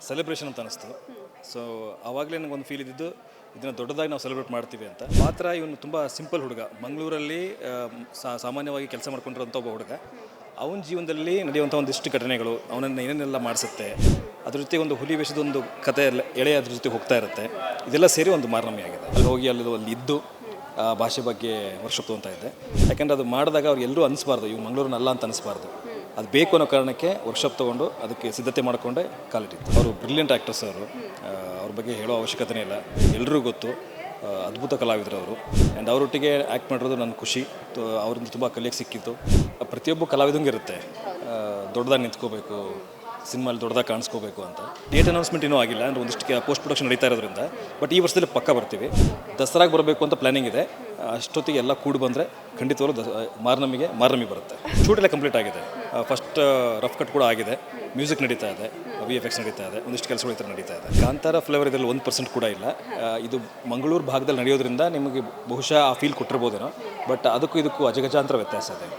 Celebration ಅಂತ ಅನಿಸ್ತು. So ಆವಾಗಲೇ ನನಗೊಂದು ಫೀಲ್ ಇದ್ದಿದ್ದು ಇದನ್ನು ದೊಡ್ಡದಾಗಿ ನಾವು ಸೆಲೆಬ್ರೇಟ್ ಮಾಡ್ತೀವಿ ಅಂತ. ಪಾತ್ರ ಇವನು ತುಂಬ ಸಿಂಪಲ್ ಹುಡುಗ, ಮಂಗಳೂರಲ್ಲಿ ಸಾಮಾನ್ಯವಾಗಿ ಕೆಲಸ ಮಾಡ್ಕೊಂಡಿರೋಂಥ ಒಬ್ಬ ಹುಡುಗ. ಅವನ ಜೀವನದಲ್ಲಿ ನಡೆಯುವಂಥ ಒಂದಿಷ್ಟು ಘಟನೆಗಳು ಅವನನ್ನು ಏನೇನೆಲ್ಲ ಮಾಡಿಸುತ್ತೆ, ಅದ್ರ ಜೊತೆ ಒಂದು ಹುಲಿ ವೇಷದ ಒಂದು ಕತೆ ಎಳೆ ಅದ್ರ ಜೊತೆ ಹೋಗ್ತಾ ಇರುತ್ತೆ. ಇದೆಲ್ಲ ಸೇರಿ ಒಂದು ಮಾರನಮ್ಮಿ ಆಗಿದೆ. ಅಲ್ಲಿ ಹೋಗಿ ಅಲ್ಲಿ ಇದ್ದು ಆ ಭಾಷೆ ಬಗ್ಗೆ ವರ್ಕ್ಶಾಪ್ ತೊಗೊತಾ ಇದ್ದೆ. ಯಾಕೆಂದರೆ ಅದು ಮಾಡಿದಾಗ ಅವ್ರು ಎಲ್ಲರೂ ಅನಿಸ್ಬಾರ್ದು ಇವ್ರು ಮಂಗಳೂರಿನಲ್ಲ ಅಂತ ಅನಿಸ್ಬಾರ್ದು. ಅದು ಬೇಕು ಅನ್ನೋ ಕಾರಣಕ್ಕೆ ವರ್ಕ್ಶಾಪ್ ತೊಗೊಂಡು ಅದಕ್ಕೆ ಸಿದ್ಧತೆ ಮಾಡಿಕೊಂಡೆ ಕಾಲಿಟ್ಟಿತ್ತು. ಅವರು ಬ್ರಿಲಿಯಂಟ್ ಆ್ಯಕ್ಟರ್ಸ್ ಅವರು, ಅವ್ರ ಬಗ್ಗೆ ಹೇಳೋ ಅವಶ್ಯಕತೆನೇ ಇಲ್ಲ, ಎಲ್ಲರಿಗೂ ಗೊತ್ತು. ಅದ್ಭುತ ಕಲಾವಿದರು ಅವರು. ಆ್ಯಂಡ್ ಅವರೊಟ್ಟಿಗೆ ಆ್ಯಕ್ಟ್ ಮಾಡಿರೋದು ನನ್ನ ಖುಷಿ. ಅವರಿಂದ ತುಂಬ ಕಲಿಯೋಕ್ಕೆ ಸಿಕ್ಕಿತ್ತು. ಪ್ರತಿಯೊಬ್ಬ ಕಲಾವಿದಂಗೆ ಇರುತ್ತೆ, ದೊಡ್ಡದಾಗಿ ನಿಂತ್ಕೋಬೇಕು, ಸಿನಿಮಾಲಿ ದೊಡ್ಡದಾಗಿ ಕಾಣಿಸ್ಕೋಬೇಕು ಅಂತ. ಡೇಟ್ ಅನೌನ್ಸ್ಮೆಂಟ್ ಇನ್ನೂ ಆಗಿಲ್ಲ, ಅಂದರೆ ಒಂದಿಷ್ಟು ಪೋಸ್ಟ್ ಪ್ರೊಡಕ್ಷನ್ ನಡೀತಾ ಇರೋದ್ರಿಂದ. ಬಟ್ ಈ ವರ್ಷದಲ್ಲಿ ಪಕ್ಕ ಬರ್ತೀವಿ. ದಸರಾಗೆ ಬರಬೇಕು ಅಂತ ಪ್ಲ್ಯಾನಿಂಗ್ ಇದೆ. ಅಷ್ಟೊತ್ತಿಗೆ ಎಲ್ಲ ಕೂಡಿ ಬಂದರೆ ಖಂಡಿತವಾಗ್ಲೂ ಮಾರನಮ್ಮಿಗೆ ಬರುತ್ತೆ. ಶೂಟೆಲ್ಲ ಕಂಪ್ಲೀಟ್ ಆಗಿದೆ. ಫಸ್ಟ್ ರಫ್ ಕಟ್ ಕೂಡ ಆಗಿದೆ. ಮ್ಯೂಸಿಕ್ ನಡೀತಾ ಇದೆ, VFX ನಡೀತಾ ಇದೆ, ಒಂದಿಷ್ಟು ಕೆಲಸಗಳು ಈ ಥರ ನಡೀತಾ ಇದೆ. ಕಾಂತಾರ ಫ್ಲೇವರ್ ಇದರಲ್ಲಿ 1% ಕೂಡ ಇಲ್ಲ. ಇದು ಮಂಗಳೂರು ಭಾಗದಲ್ಲಿ ನಡೆಯೋದ್ರಿಂದ ನಿಮಗೆ ಬಹುಶಃ ಆ ಫೀಲ್ ಕೊಟ್ಟಿರ್ಬೋದೇನೋ, ಬಟ್ ಅದಕ್ಕೂ ಇದಕ್ಕೂ ಅಜಗಜಾಂತರ ವ್ಯತ್ಯಾಸ ಇದೆ.